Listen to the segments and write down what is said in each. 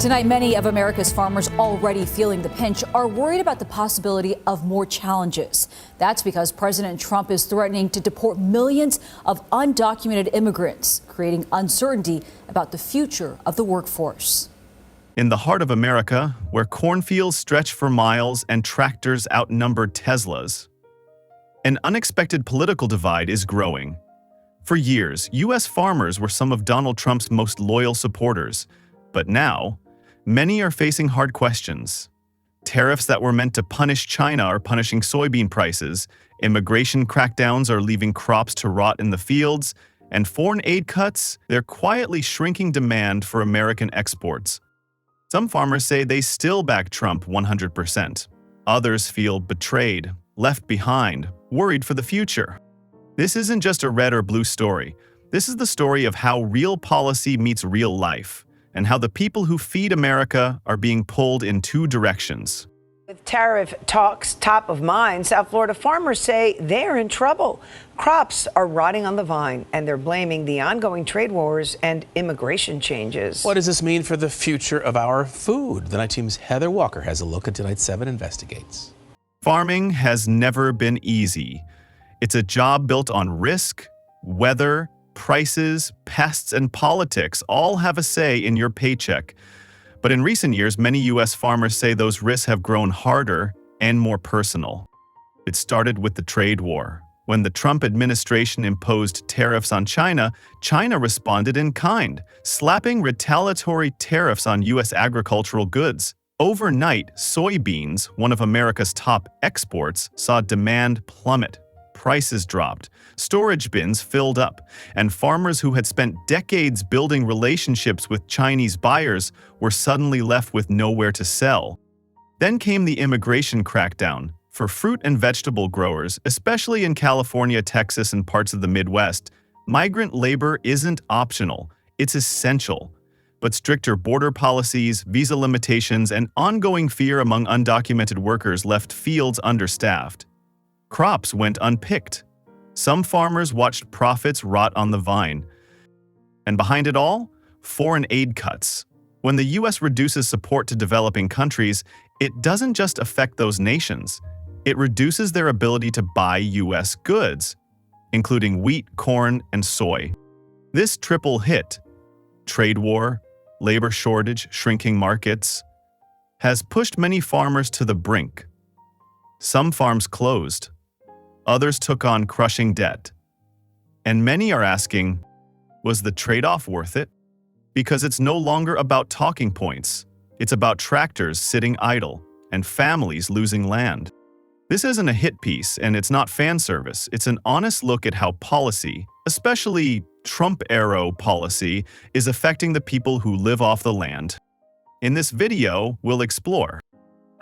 Tonight, many of America's farmers already feeling the pinch are worried about the possibility of more challenges. That's because President Trump is threatening to deport millions of undocumented immigrants, creating uncertainty about the future of the workforce. In the heart of America, where cornfields stretch for miles and tractors outnumber Teslas, an unexpected political divide is growing. For years, U.S. farmers were some of Donald Trump's most loyal supporters, but now, many are facing hard questions. Tariffs that were meant to punish China are punishing soybean prices, immigration crackdowns are leaving crops to rot in the fields, and foreign aid cuts, they're quietly shrinking demand for American exports. Some farmers say they still back Trump 100%. Others feel betrayed, left behind, worried for the future. This isn't just a red or blue story. This is the story of how real policy meets real life, and how the people who feed America are being pulled in two directions. With tariff talks top of mind, South Florida farmers say they're in trouble. Crops are rotting on the vine, and they're blaming the ongoing trade wars and immigration changes. What does this mean for the future of our food? The Night Team's Heather Walker has a look at tonight's 7 Investigates. Farming has never been easy. It's a job built on risk, weather, prices, pests, and politics all have a say in your paycheck. But in recent years, many U.S. farmers say those risks have grown harder and more personal. It started with the trade war. When the Trump administration imposed tariffs on China, China responded in kind, slapping retaliatory tariffs on U.S. agricultural goods. Overnight, soybeans, one of America's top exports, saw demand plummet. Prices dropped, storage bins filled up, and farmers who had spent decades building relationships with Chinese buyers were suddenly left with nowhere to sell. Then came the immigration crackdown. For fruit and vegetable growers, especially in California, Texas, and parts of the Midwest, migrant labor isn't optional, it's essential. But stricter border policies, visa limitations, and ongoing fear among undocumented workers left fields understaffed. Crops went unpicked. Some farmers watched profits rot on the vine. And behind it all, foreign aid cuts. When the U.S. reduces support to developing countries, it doesn't just affect those nations. It reduces their ability to buy U.S. goods, including wheat, corn, and soy. This triple hit, trade war, labor shortage, shrinking markets, has pushed many farmers to the brink. Some farms closed. Others took on crushing debt. And many are asking, was the trade-off worth it? Because it's no longer about talking points. It's about tractors sitting idle and families losing land. This isn't a hit piece, and it's not fan service. It's an honest look at how policy, especially Trump-era policy, is affecting the people who live off the land. In this video, we'll explore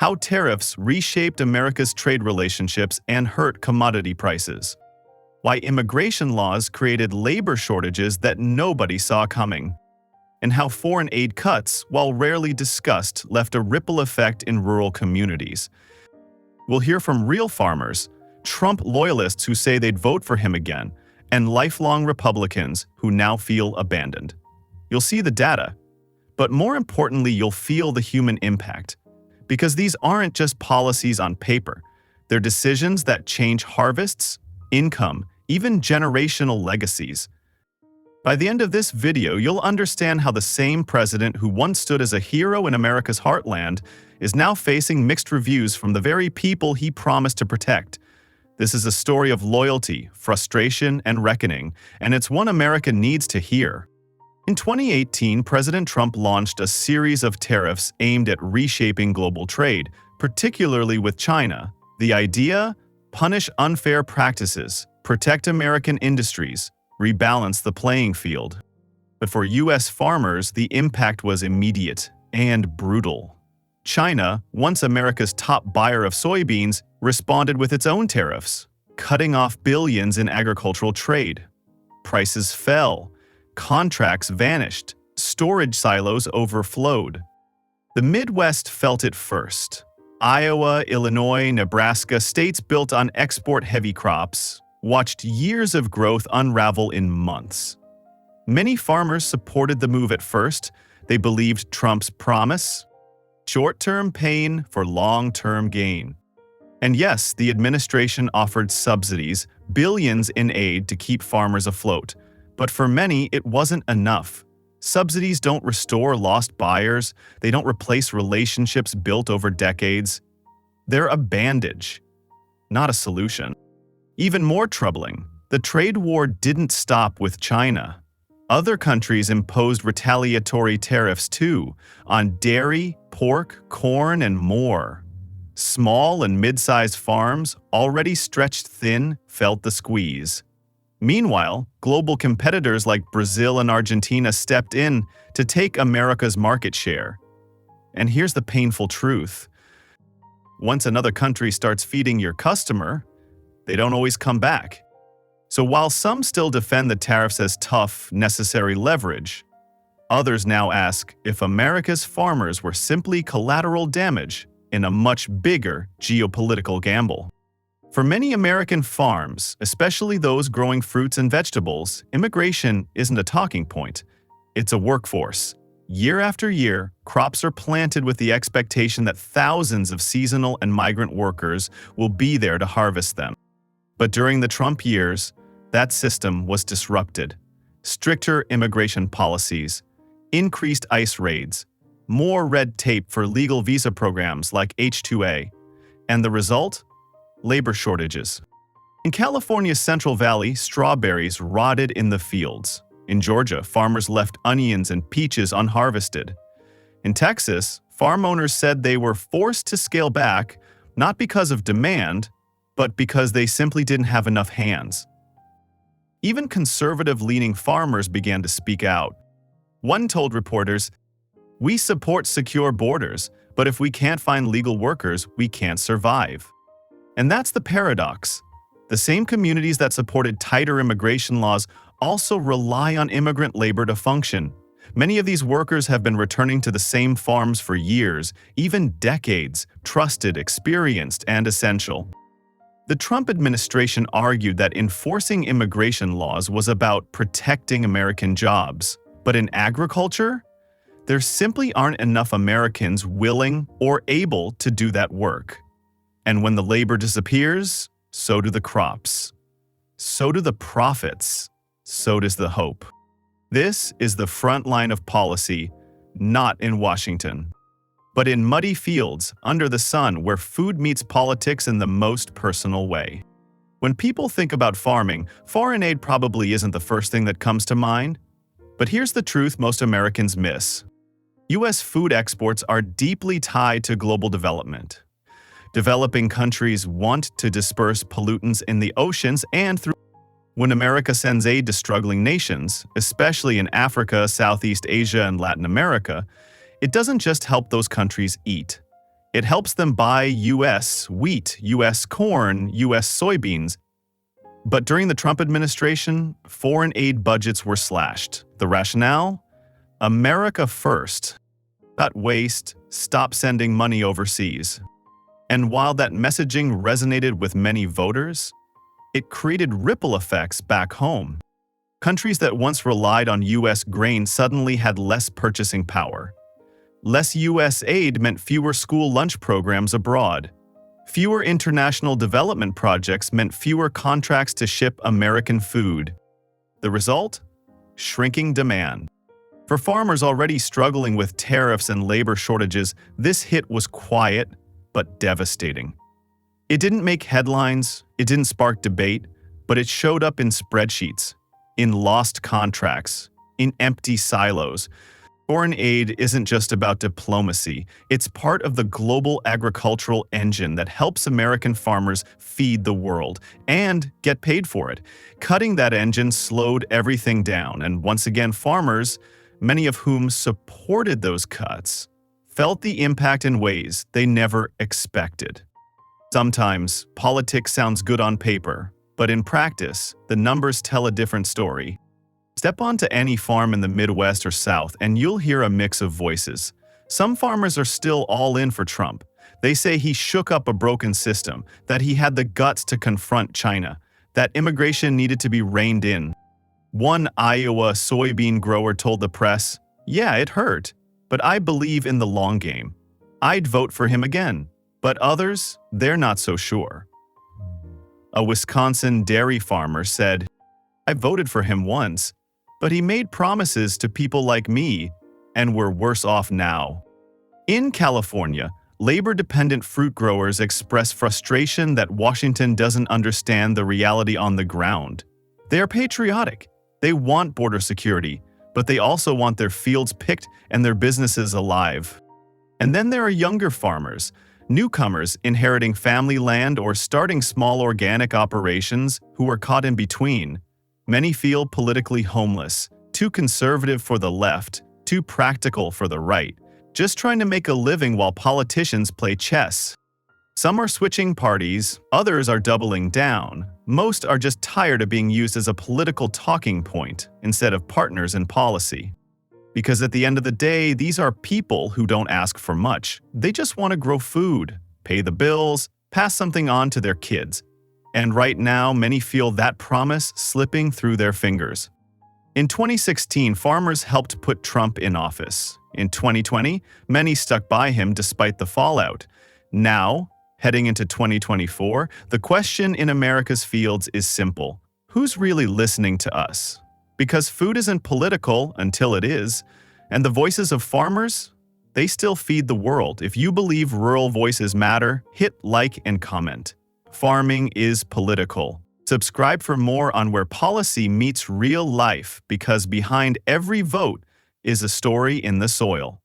how tariffs reshaped America's trade relationships and hurt commodity prices, why immigration laws created labor shortages that nobody saw coming, and how foreign aid cuts, while rarely discussed, left a ripple effect in rural communities. We'll hear from real farmers, Trump loyalists who say they'd vote for him again, and lifelong Republicans who now feel abandoned. You'll see the data, but more importantly, you'll feel the human impact. Because these aren't just policies on paper. They're decisions that change harvests, income, even generational legacies. By the end of this video, you'll understand how the same president who once stood as a hero in America's heartland is now facing mixed reviews from the very people he promised to protect. This is a story of loyalty, frustration, and reckoning, and it's one America needs to hear. In 2018, President Trump launched a series of tariffs aimed at reshaping global trade, particularly with China. The idea? Punish unfair practices, protect American industries, rebalance the playing field. But for U.S. farmers, the impact was immediate and brutal. China, once America's top buyer of soybeans, responded with its own tariffs, cutting off billions in agricultural trade. Prices fell. Contracts vanished, storage silos overflowed. The Midwest felt it first. Iowa, Illinois, Nebraska, states built on export-heavy crops, watched years of growth unravel in months. Many farmers supported the move at first. They believed Trump's promise: short-term pain for long-term gain. And yes, the administration offered subsidies, billions in aid to keep farmers afloat. But for many, it wasn't enough. Subsidies don't restore lost buyers. They don't replace relationships built over decades. They're a bandage, not a solution. Even more troubling, the trade war didn't stop with China. Other countries imposed retaliatory tariffs too, on dairy, pork, corn, and more. Small and mid-sized farms, already stretched thin, felt the squeeze. Meanwhile, global competitors like Brazil and Argentina stepped in to take America's market share. And here's the painful truth. Once another country starts feeding your customer, they don't always come back. So while some still defend the tariffs as tough, necessary leverage, others now ask if America's farmers were simply collateral damage in a much bigger geopolitical gamble. For many American farms, especially those growing fruits and vegetables, immigration isn't a talking point. It's a workforce. Year after year, crops are planted with the expectation that thousands of seasonal and migrant workers will be there to harvest them. But during the Trump years, that system was disrupted. Stricter immigration policies, increased ICE raids, more red tape for legal visa programs like H-2A, and the result? Labor shortages. In California's Central Valley, strawberries rotted in the fields. In Georgia, farmers left onions and peaches unharvested. In Texas, farm owners said they were forced to scale back, not because of demand, but because they simply didn't have enough hands. Even conservative-leaning farmers began to speak out. One told reporters, "We support secure borders, but if we can't find legal workers, we can't survive." And that's the paradox. The same communities that supported tighter immigration laws also rely on immigrant labor to function. Many of these workers have been returning to the same farms for years, even decades, trusted, experienced, and essential. The Trump administration argued that enforcing immigration laws was about protecting American jobs. But in agriculture, there simply aren't enough Americans willing or able to do that work. And when the labor disappears, so do the crops. So do the profits. So does the hope. This is the front line of policy, not in Washington, but in muddy fields under the sun where food meets politics in the most personal way. When people think about farming, foreign aid probably isn't the first thing that comes to mind. But here's the truth most Americans miss. U.S. food exports are deeply tied to global development. Developing countries want to disperse pollutants in the oceans and through. When America sends aid to struggling nations, especially in Africa, Southeast Asia, and Latin America, it doesn't just help those countries eat. It helps them buy U.S. wheat, U.S. corn, U.S. soybeans. But during the Trump administration, foreign aid budgets were slashed. The rationale? America first. Cut waste, stop sending money overseas. And while that messaging resonated with many voters, it created ripple effects back home. Countries that once relied on U.S. grain suddenly had less purchasing power. Less U.S. aid meant fewer school lunch programs abroad. Fewer international development projects meant fewer contracts to ship American food. The result? Shrinking demand. For farmers already struggling with tariffs and labor shortages, this hit was quiet but devastating. It didn't make headlines, it didn't spark debate, but it showed up in spreadsheets, in lost contracts, in empty silos. Foreign aid isn't just about diplomacy, it's part of the global agricultural engine that helps American farmers feed the world and get paid for it. Cutting that engine slowed everything down, and once again farmers, many of whom supported those cuts, felt the impact in ways they never expected. Sometimes, politics sounds good on paper, but in practice, the numbers tell a different story. Step onto any farm in the Midwest or South and you'll hear a mix of voices. Some farmers are still all in for Trump. They say he shook up a broken system, that he had the guts to confront China, that immigration needed to be reined in. One Iowa soybean grower told the press, "Yeah, it hurt. but I believe in the long game. I'd vote for him again, but others, they're not so sure. A Wisconsin dairy farmer said, I voted for him once, but he made promises to people like me, and we're worse off now. In California, labor-dependent fruit growers express frustration that Washington doesn't understand the reality on the ground. They are patriotic. They want border security, but they also want their fields picked and their businesses alive. And then there are younger farmers, newcomers inheriting family land or starting small organic operations who are caught in between. Many feel politically homeless, too conservative for the left, too practical for the right, just trying to make a living while politicians play chess. Some are switching parties, others are doubling down. Most are just tired of being used as a political talking point instead of partners in policy. Because at the end of the day, these are people who don't ask for much. They just want to grow food, pay the bills, pass something on to their kids. And right now, many feel that promise slipping through their fingers. In 2016, farmers helped put Trump in office. In 2020, many stuck by him despite the fallout. Now, heading into 2024, the question in America's fields is simple. Who's really listening to us? Because food isn't political until it is, and the voices of farmers, they still feed the world. If you believe rural voices matter, hit like and comment. Farming is political. Subscribe for more on where policy meets real life, because behind every vote is a story in the soil.